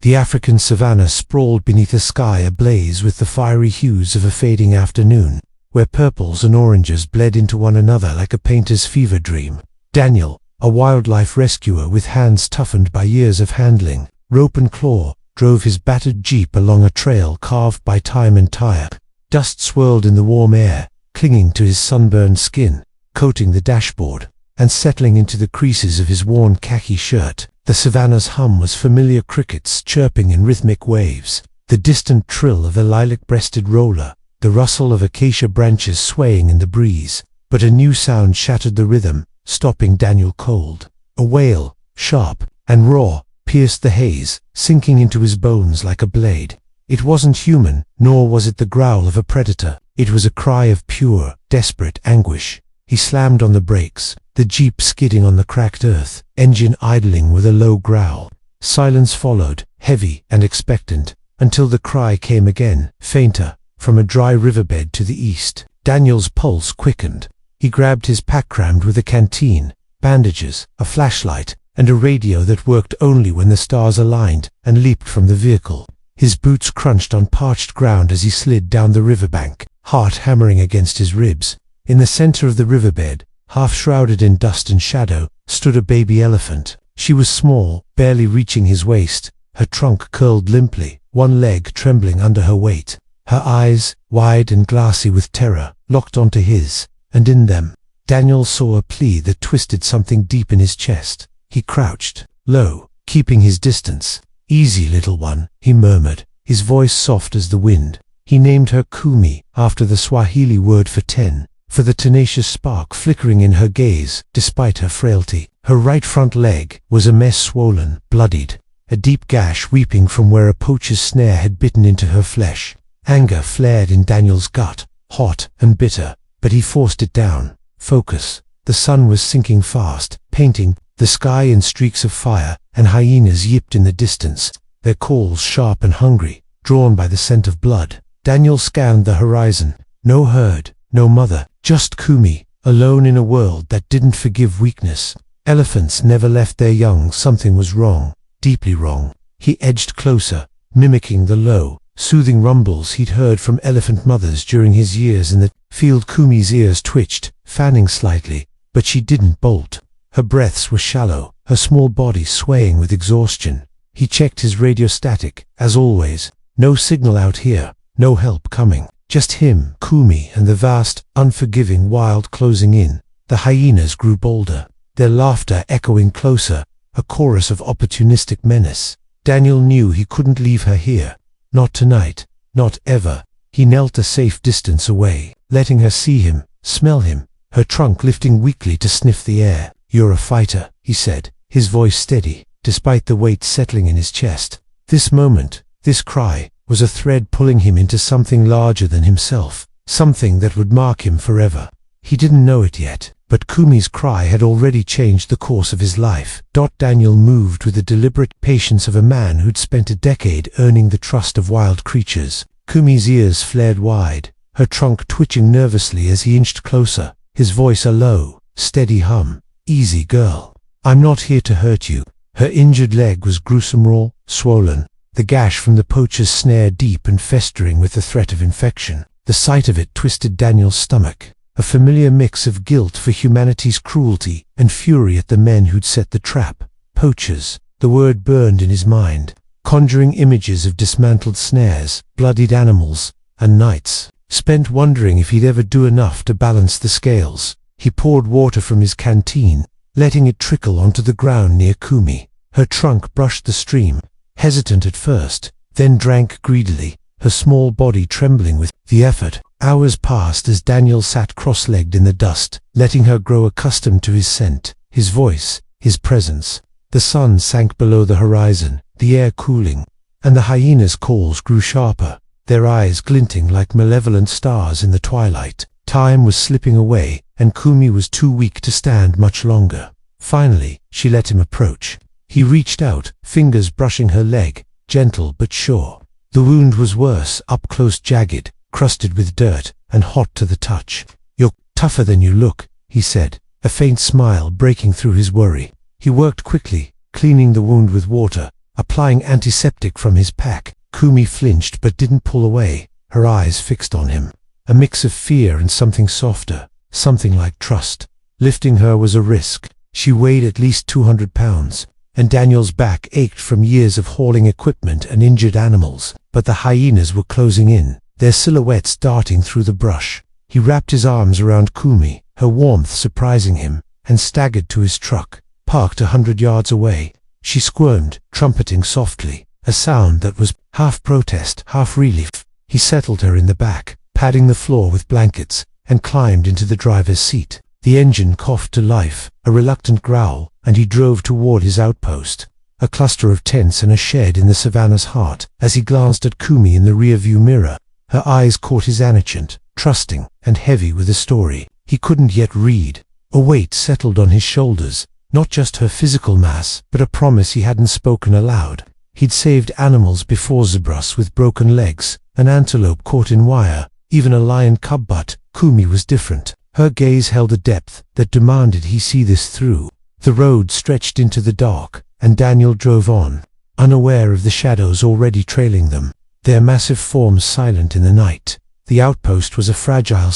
The African savanna sprawled beneath a sky ablaze with the fiery hues of a fading afternoon, where purples and oranges bled into one another like a painter's fever dream. Daniel, a wildlife rescuer with hands toughened by years of handling, rope and claw, drove his battered jeep along a trail carved by time and tire. Dust swirled in the warm air, clinging to his sunburned skin, coating the dashboard, and settling into the creases of his worn khaki shirt. The savanna's hum was familiar crickets chirping in rhythmic waves, the distant trill of a lilac-breasted roller, the rustle of acacia branches swaying in the breeze. But a new sound shattered the rhythm, stopping Daniel cold. A wail, sharp and raw, pierced the haze, sinking into his bones like a blade. It wasn't human, nor was it the growl of a predator. It was a cry of pure, desperate anguish. He slammed on the brakes, the jeep skidding on the cracked earth, engine idling with a low growl. Silence followed, heavy and expectant, until the cry came again, fainter, from a dry riverbed to the east. Daniel's pulse quickened. He grabbed his pack crammed with a canteen, bandages, a flashlight, and a radio that worked only when the stars aligned, and leaped from the vehicle. His boots crunched on parched ground as he slid down the riverbank, heart hammering against his ribs. In the center of the riverbed, half shrouded in dust and shadow, stood a baby elephant. She was small, barely reaching his waist, her trunk curled limply, one leg trembling under her weight. Her eyes, wide and glassy with terror, locked onto his, and in them, Daniel saw a plea that twisted something deep in his chest. He crouched, low, keeping his distance. "Easy, little one," he murmured, his voice soft as the wind. He named her Kumi, after the Swahili word for 10. For the tenacious spark flickering in her gaze, despite her frailty. Her right front leg was a mess, swollen, bloodied, a deep gash weeping from where a poacher's snare had bitten into her flesh. Anger flared in Daniel's gut, hot and bitter, but he forced it down. Focus. The sun was sinking fast, painting the sky in streaks of fire, and hyenas yipped in the distance, their calls sharp and hungry, drawn by the scent of blood. Daniel scanned the horizon. No herd, no mother, just Kumi, alone in a world that didn't forgive weakness. Elephants never left their young. Something was wrong, deeply wrong. He edged closer, mimicking the low, soothing rumbles he'd heard from elephant mothers during his years in the field. Kumi's ears twitched, fanning slightly, but she didn't bolt. Her breaths were shallow, her small body swaying with exhaustion. He checked his radio static, as always. No signal out here, no help coming. Just him, Kumi, and the vast, unforgiving wild closing in. The hyenas grew bolder, their laughter echoing closer, a chorus of opportunistic menace. Daniel knew he couldn't leave her here. Not tonight, not ever. He knelt a safe distance away, letting her see him, smell him, her trunk lifting weakly to sniff the air. "You're a fighter," he said, his voice steady, despite the weight settling in his chest. This moment, this cry, was a thread pulling him into something larger than himself, something that would mark him forever. He didn't know it yet, but Kumi's cry had already changed the course of his life. Daniel moved with the deliberate patience of a man who'd spent a decade earning the trust of wild creatures. Kumi's ears flared wide, her trunk twitching nervously as he inched closer, his voice a low, steady hum. "Easy, girl. I'm not here to hurt you." Her injured leg was gruesome, raw, swollen, the gash from the poacher's snare deep and festering with the threat of infection. The sight of it twisted Daniel's stomach, a familiar mix of guilt for humanity's cruelty and fury at the men who'd set the trap. Poachers, the word burned in his mind, conjuring images of dismantled snares, bloodied animals, and nights spent wondering if he'd ever do enough to balance the scales. He poured water from his canteen, letting it trickle onto the ground near Kumi. Her trunk brushed the stream, hesitant at first, then drank greedily, her small body trembling with the effort. Hours passed as Daniel sat cross-legged in the dust, letting her grow accustomed to his scent, his voice, his presence. The sun sank below the horizon, the air cooling, and the hyenas' calls grew sharper, their eyes glinting like malevolent stars in the twilight. Time was slipping away, and Kumi was too weak to stand much longer. Finally, she let him approach. He reached out, fingers brushing her leg, gentle but sure. The wound was worse, up close, jagged, crusted with dirt, and hot to the touch. "You're tougher than you look," he said, a faint smile breaking through his worry. He worked quickly, cleaning the wound with water, applying antiseptic from his pack. Kumi flinched but didn't pull away, her eyes fixed on him. A mix of fear and something softer, something like trust. Lifting her was a risk. She weighed at least 200 pounds, and Daniel's back ached from years of hauling equipment and injured animals. But the hyenas were closing in, their silhouettes darting through the brush. He wrapped his arms around Kumi, her warmth surprising him, and staggered to his truck, parked 100 yards away. She squirmed, trumpeting softly, a sound that was half protest, half relief. He settled her in the back, padding the floor with blankets, and climbed into the driver's seat. The engine coughed to life, a reluctant growl, and he drove toward his outpost, a cluster of tents and a shed in the savannah's heart. As he glanced at Kumi in the rearview mirror, her eyes caught his ancient, trusting, and heavy with a story he couldn't yet read. A weight settled on his shoulders, not just her physical mass, but a promise he hadn't spoken aloud. He'd saved animals before, zebras with broken legs, an antelope caught in wire, even a lion cub, but Kumi was different. Her gaze held a depth that demanded he see this through. The road stretched into the dark, and Daniel drove on, unaware of the shadows already trailing them, their massive forms silent in the night. The outpost was a fragile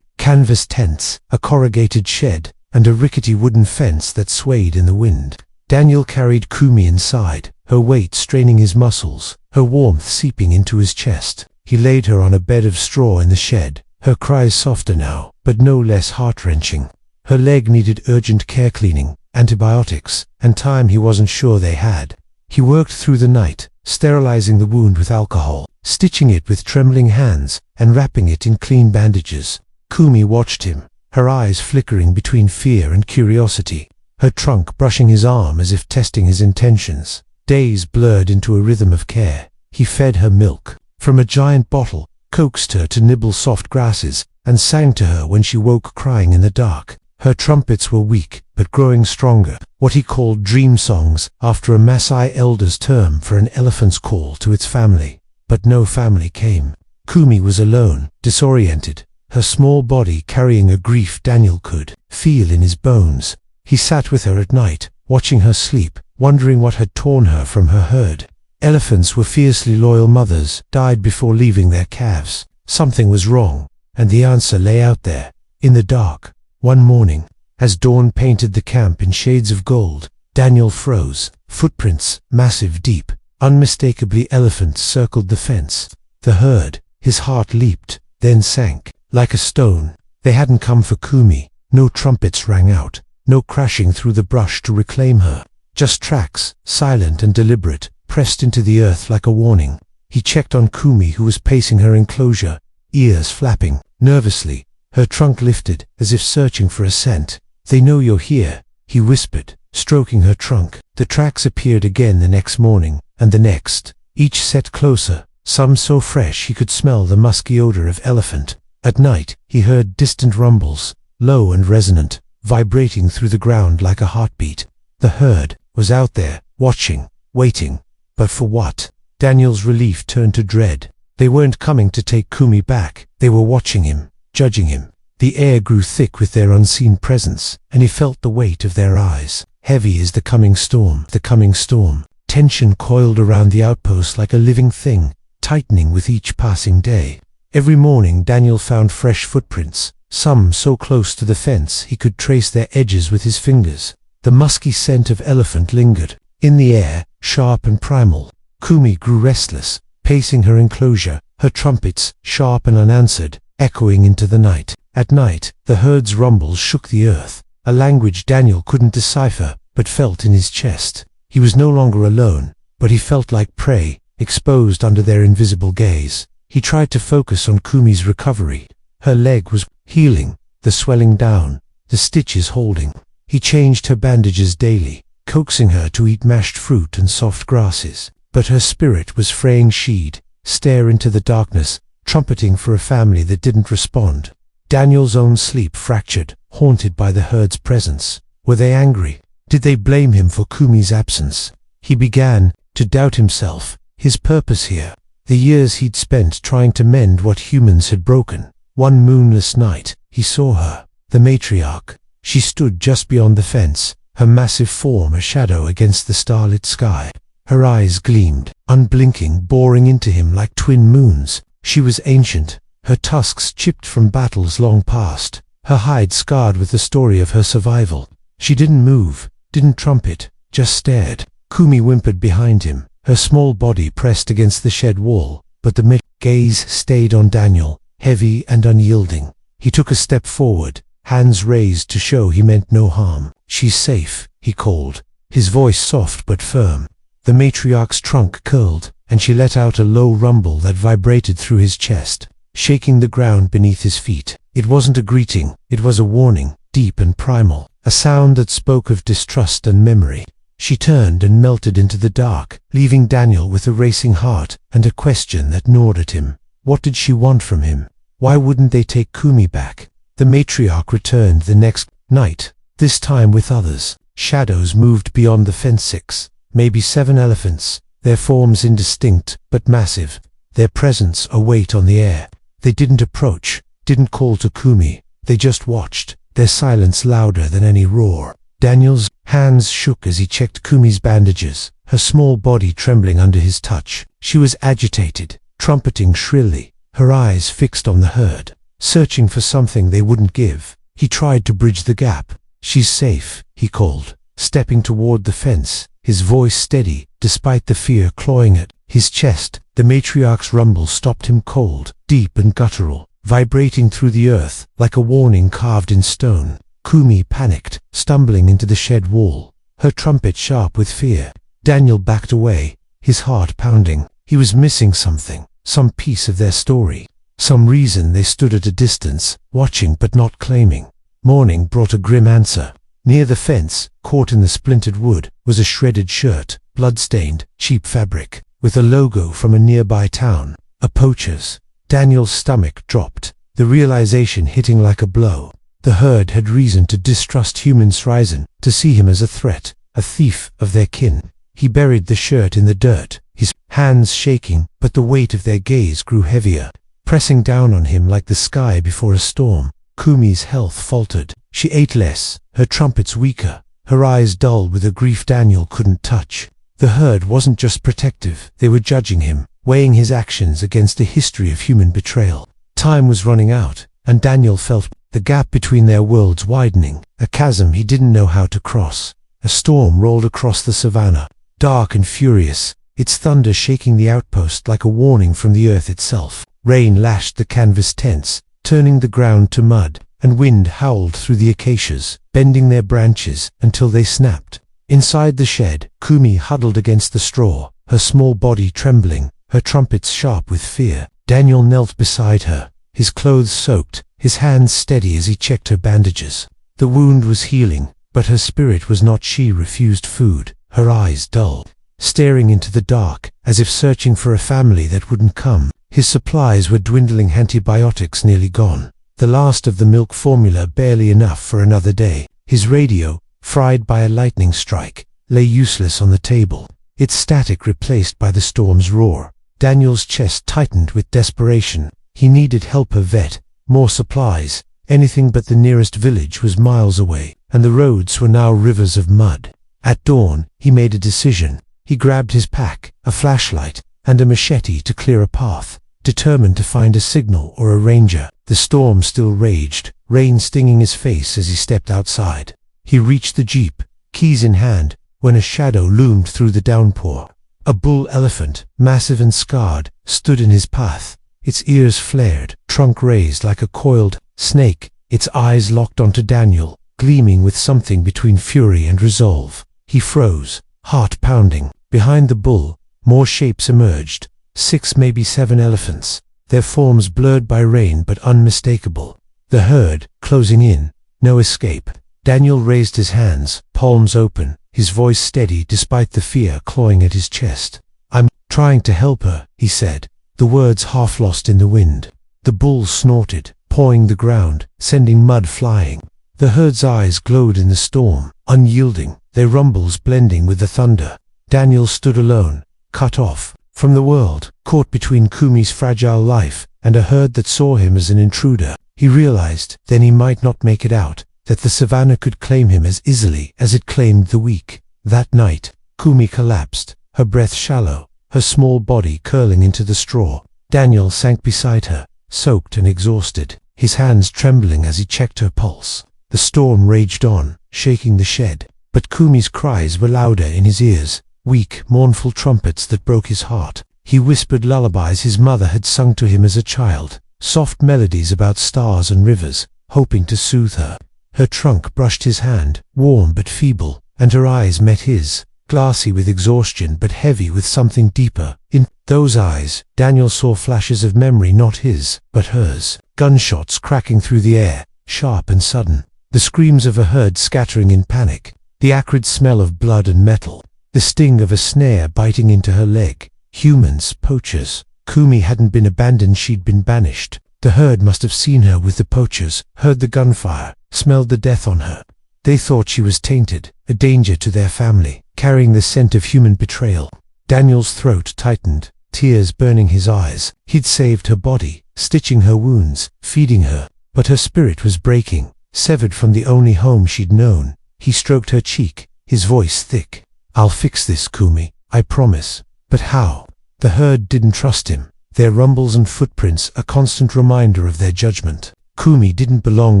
canvas tents, a corrugated shed, and a rickety wooden fence that swayed in the wind. Daniel carried Kumi inside, her weight straining his muscles, her warmth seeping into his chest. He laid her on a bed of straw in the shed, her cries softer now, but no less heart-wrenching. Her leg needed urgent care, cleaning, antibiotics, and time he wasn't sure they had. He worked through the night, sterilizing the wound with alcohol, stitching it with trembling hands, and wrapping it in clean bandages. Kumi watched him, her eyes flickering between fear and curiosity, her trunk brushing his arm as if testing his intentions. Days blurred into a rhythm of care. He fed her milk from a giant bottle, coaxed her to nibble soft grasses, and sang to her when she woke crying in the dark. Her trumpets were weak, but growing stronger, what he called dream songs, after a Maasai elder's term for an elephant's call to its family. But no family came. Kumi was alone, disoriented, her small body carrying a grief Daniel could feel in his bones. He sat with her at night, watching her sleep, wondering what had torn her from her herd. Elephants were fiercely loyal mothers, died before leaving their calves. Something was wrong, and the answer lay out there, in the dark. One morning, as dawn painted the camp in shades of gold, Daniel froze. Footprints, massive, deep, unmistakably elephants, circled the fence. The herd, his heart leaped, then sank, like a stone. They hadn't come for Kumi. No trumpets rang out, no crashing through the brush to reclaim her. Just tracks, silent and deliberate, pressed into the earth like a warning. He checked on Kumi, who was pacing her enclosure, ears flapping, nervously, her trunk lifted, as if searching for a scent. "They know you're here," he whispered, stroking her trunk. The tracks appeared again the next morning, and the next, each set closer, some so fresh he could smell the musky odor of elephant. At night, he heard distant rumbles, low and resonant, vibrating through the ground like a heartbeat. The herd was out there, watching, waiting. But for what? Daniel's relief turned to dread. They weren't coming to take Kumi back. They were watching him, judging him. The air grew thick with their unseen presence, and he felt the weight of their eyes. Heavy as the coming storm, the coming storm. Tension coiled around the outpost like a living thing, tightening with each passing day. Every morning Daniel found fresh footprints, some so close to the fence he could trace their edges with his fingers. The musky scent of elephant lingered in the air, sharp and primal. Kumi grew restless, pacing her enclosure, her trumpets, sharp and unanswered, echoing into the night. At night, the herd's rumbles shook the earth, a language Daniel couldn't decipher, but felt in his chest. He was no longer alone, but he felt like prey, exposed under their invisible gaze. He tried to focus on Kumi's recovery. Her leg was healing, the swelling down, the stitches holding. He changed her bandages daily, coaxing her to eat mashed fruit and soft grasses. But her spirit was fraying. She'd stare into the darkness, trumpeting for a family that didn't respond. Daniel's own sleep fractured, haunted by the herd's presence. Were they angry? Did they blame him for Kumi's absence? He began to doubt himself, his purpose here, the years he'd spent trying to mend what humans had broken. One moonless night, he saw her, the matriarch. She stood just beyond the fence, her massive form a shadow against the starlit sky. Her eyes gleamed, unblinking, boring into him like twin moons. She was ancient, her tusks chipped from battles long past, her hide scarred with the story of her survival. She didn't move, didn't trumpet, just stared. Kumi whimpered behind him, her small body pressed against the shed wall, but the gaze stayed on Daniel, heavy and unyielding. He took a step forward, hands raised to show he meant no harm. "She's safe," he called, his voice soft but firm. The matriarch's trunk curled, and she let out a low rumble that vibrated through his chest, shaking the ground beneath his feet. It wasn't a greeting, it was a warning, deep and primal, a sound that spoke of distrust and memory. She turned and melted into the dark, leaving Daniel with a racing heart and a question that gnawed at him. What did she want from him? Why wouldn't they take Kumi back? The matriarch returned the next night, this time with others. Shadows moved beyond the fence. 6, maybe 7 elephants, their forms indistinct but massive, their presence a weight on the air. They didn't approach, didn't call to Kumi, they just watched, their silence louder than any roar. Daniel's hands shook as he checked Kumi's bandages, her small body trembling under his touch. She was agitated, trumpeting shrilly, her eyes fixed on the herd, searching for something they wouldn't give. He tried to bridge the gap. "She's safe," he called, stepping toward the fence, his voice steady, despite the fear clawing at his chest. The matriarch's rumble stopped him cold, deep and guttural, vibrating through the earth like a warning carved in stone. Kumi panicked, stumbling into the shed wall, her trumpet sharp with fear. Daniel backed away, his heart pounding. He was missing something, some piece of their story, some reason they stood at a distance, watching but not claiming. Morning brought a grim answer. Near the fence, caught in the splintered wood, was a shredded shirt, blood-stained, cheap fabric, with a logo from a nearby town, a poacher's. Daniel's stomach dropped, the realization hitting like a blow. The herd had reason to distrust humans, risen, to see him as a threat, a thief of their kin. He buried the shirt in the dirt, his hands shaking, but the weight of their gaze grew heavier, pressing down on him like the sky before a storm. Kumi's health faltered. She ate less, her trumpets weaker, her eyes dull with a grief Daniel couldn't touch. The herd wasn't just protective, they were judging him, weighing his actions against a history of human betrayal. Time was running out, and Daniel felt the gap between their worlds widening, a chasm he didn't know how to cross. A storm rolled across the savannah, dark and furious, its thunder shaking the outpost like a warning from the earth itself. Rain lashed the canvas tents, turning the ground to mud, and wind howled through the acacias, bending their branches until they snapped. Inside the shed, Kumi huddled against the straw, her small body trembling, her trumpets sharp with fear. Daniel knelt beside her, his clothes soaked, his hands steady as he checked her bandages. The wound was healing, but her spirit was not. She refused food, her eyes dull, staring into the dark, as if searching for a family that wouldn't come. His supplies were dwindling, antibiotics nearly gone, the last of the milk formula barely enough for another day. His radio, fried by a lightning strike, lay useless on the table, its static replaced by the storm's roar. Daniel's chest tightened with desperation. He needed help, a vet, more supplies. Anything but the nearest village was miles away, and the roads were now rivers of mud. At dawn, he made a decision. He grabbed his pack, a flashlight, and a machete to clear a path, determined to find a signal or a ranger. The storm still raged, rain stinging his face as he stepped outside. He reached the jeep, keys in hand, when a shadow loomed through the downpour. A bull elephant, massive and scarred, stood in his path, its ears flared, trunk raised like a coiled snake, its eyes locked onto Daniel, gleaming with something between fury and resolve. He froze, heart pounding. Behind the bull, more shapes emerged, 6, maybe 7 elephants, their forms blurred by rain but unmistakable. The herd, closing in, no escape. Daniel raised his hands, palms open, his voice steady despite the fear clawing at his chest. "I'm trying to help her," he said, the words half lost in the wind. The bull snorted, pawing the ground, sending mud flying. The herd's eyes glowed in the storm, unyielding, their rumbles blending with the thunder. Daniel stood alone, cut off from the world, caught between Kumi's fragile life and a herd that saw him as an intruder. He realized, then he might not make it out, that the savannah could claim him as easily as it claimed the weak. That night, Kumi collapsed, her breath shallow, her small body curling into the straw. Daniel sank beside her, soaked and exhausted, his hands trembling as he checked her pulse. The storm raged on, shaking the shed, but Kumi's cries were louder in his ears, weak, mournful trumpets that broke his heart. He whispered lullabies his mother had sung to him as a child, soft melodies about stars and rivers, hoping to soothe her. Her trunk brushed his hand, warm but feeble, and her eyes met his, glassy with exhaustion but heavy with something deeper. In those eyes, Daniel saw flashes of memory, not his, but hers. Gunshots cracking through the air, sharp and sudden. The screams of a herd scattering in panic. The acrid smell of blood and metal. The sting of a snare biting into her leg. Humans, poachers. Kumi hadn't been abandoned, she'd been banished. The herd must have seen her with the poachers, heard the gunfire, smelled the death on her. They thought she was tainted, a danger to their family, carrying the scent of human betrayal. Daniel's throat tightened, tears burning his eyes. He'd saved her body, stitching her wounds, feeding her, but her spirit was breaking, severed from the only home she'd known. He stroked her cheek, his voice thick. "I'll fix this, Kumi, I promise." But how? The herd didn't trust him, their rumbles and footprints a constant reminder of their judgment. Kumi didn't belong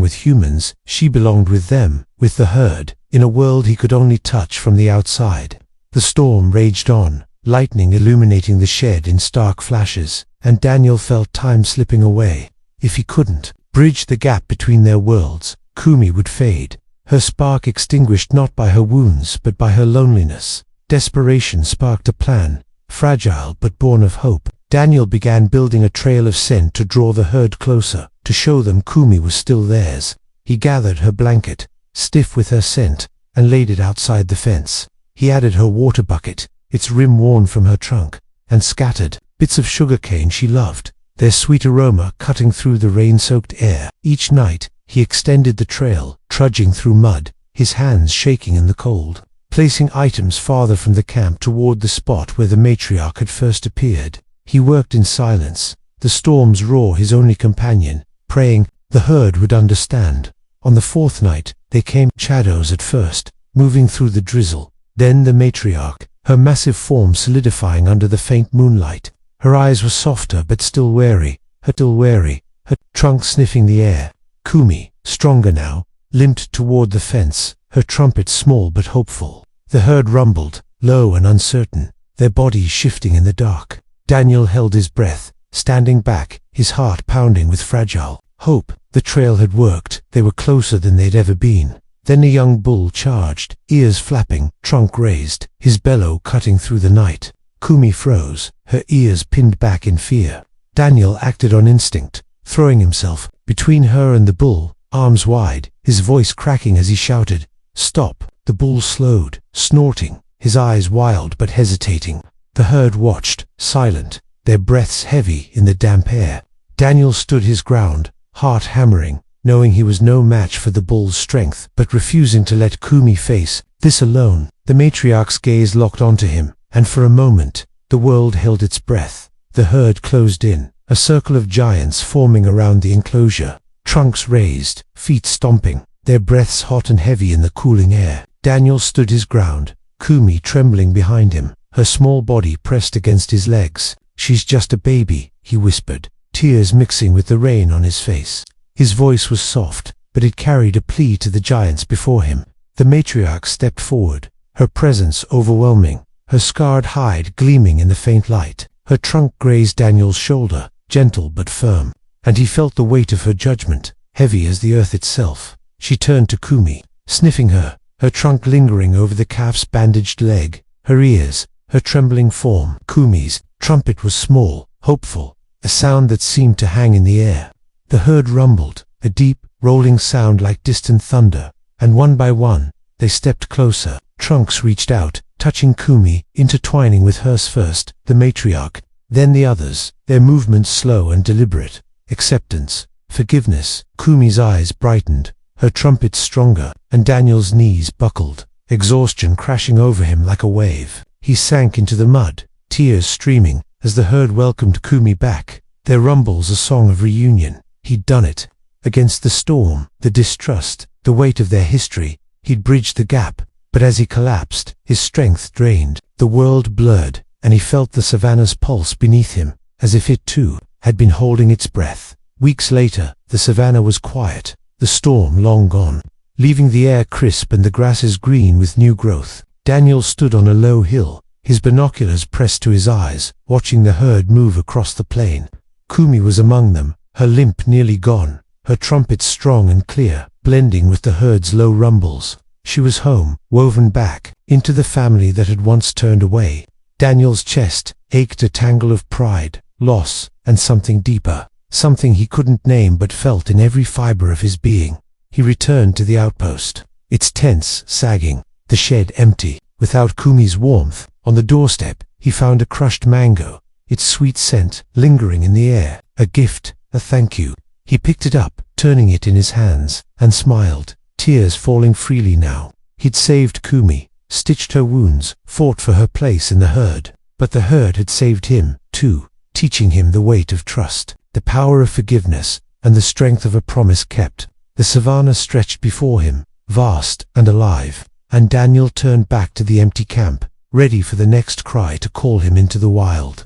with humans, she belonged with them, with the herd, in a world he could only touch from the outside. The storm raged on, lightning illuminating the shed in stark flashes, and Daniel felt time slipping away. If he couldn't bridge the gap between their worlds, Kumi would fade, her spark extinguished not by her wounds but by her loneliness. Desperation sparked a plan, fragile but born of hope. Daniel began building a trail of scent to draw the herd closer, to show them Kumi was still theirs. He gathered her blanket, stiff with her scent, and laid it outside the fence. He added her water bucket, its rim worn from her trunk, and scattered bits of sugarcane she loved, their sweet aroma cutting through the rain-soaked air. Each night, he extended the trail, trudging through mud, his hands shaking in the cold, placing items farther from the camp toward the spot where the matriarch had first appeared. He worked in silence, the storm's roar his only companion, praying the herd would understand. On the fourth night, they came, shadows at first, moving through the drizzle, then the matriarch, her massive form solidifying under the faint moonlight. Her eyes were softer but still wary, her trunk sniffing the air. Kumi, stronger now, limped toward the fence, her trumpet small but hopeful. The herd rumbled, low and uncertain, their bodies shifting in the dark. Daniel held his breath, standing back, his heart pounding with fragile hope. The trail had worked, they were closer than they'd ever been. Then a young bull charged, ears flapping, trunk raised, his bellow cutting through the night. Kumi froze, her ears pinned back in fear. Daniel acted on instinct, throwing himself between her and the bull, arms wide, his voice cracking as he shouted, "Stop!" The bull slowed, snorting, his eyes wild but hesitating. The herd watched, silent, their breaths heavy in the damp air. Daniel stood his ground, heart hammering, knowing he was no match for the bull's strength, but refusing to let Kumi face this alone. The matriarch's gaze locked onto him, and for a moment, the world held its breath. The herd closed in, a circle of giants forming around the enclosure, trunks raised, feet stomping, their breaths hot and heavy in the cooling air. Daniel stood his ground, Kumi trembling behind him, her small body pressed against his legs. "She's just a baby," he whispered, tears mixing with the rain on his face. His voice was soft, but it carried a plea to the giants before him. The matriarch stepped forward, her presence overwhelming, her scarred hide gleaming in the faint light. Her trunk grazed Daniel's shoulder, gentle but firm, and he felt the weight of her judgment, heavy as the earth itself. She turned to Kumi, sniffing her trunk lingering over the calf's bandaged leg, her ears, her trembling form. Kumi's trumpet was small, hopeful, a sound that seemed to hang in the air. The herd rumbled, a deep, rolling sound like distant thunder, and one by one, they stepped closer. Trunks reached out, touching Kumi, intertwining with hers first, the matriarch, then the others, their movements slow and deliberate. Acceptance, forgiveness. Kumi's eyes brightened, her trumpet stronger, and Daniel's knees buckled, exhaustion crashing over him like a wave. He sank into the mud, tears streaming, as the herd welcomed Kumi back, their rumbles a song of reunion. He'd done it. Against the storm, the distrust, the weight of their history, he'd bridged the gap. But as he collapsed, his strength drained, the world blurred, and he felt the savannah's pulse beneath him, as if it too had been holding its breath. Weeks later, the savannah was quiet, the storm long gone, leaving the air crisp and the grasses green with new growth. Daniel stood on a low hill, his binoculars pressed to his eyes, watching the herd move across the plain. Kumi was among them, her limp nearly gone, her trumpet strong and clear, blending with the herd's low rumbles. She was home, woven back into the family that had once turned away. Daniel's chest ached, a tangle of pride, loss, and something deeper, something he couldn't name but felt in every fiber of his being. He returned to the outpost, its tents sagging, the shed empty, without Kumi's warmth. On the doorstep, he found a crushed mango, its sweet scent lingering in the air, a gift, a thank you. He picked it up, turning it in his hands, and smiled, tears falling freely now. He'd saved Kumi, stitched her wounds, fought for her place in the herd. But the herd had saved him, too, teaching him the weight of trust, the power of forgiveness, and the strength of a promise kept. The savannah stretched before him, vast and alive, and Daniel turned back to the empty camp, ready for the next cry to call him into the wild.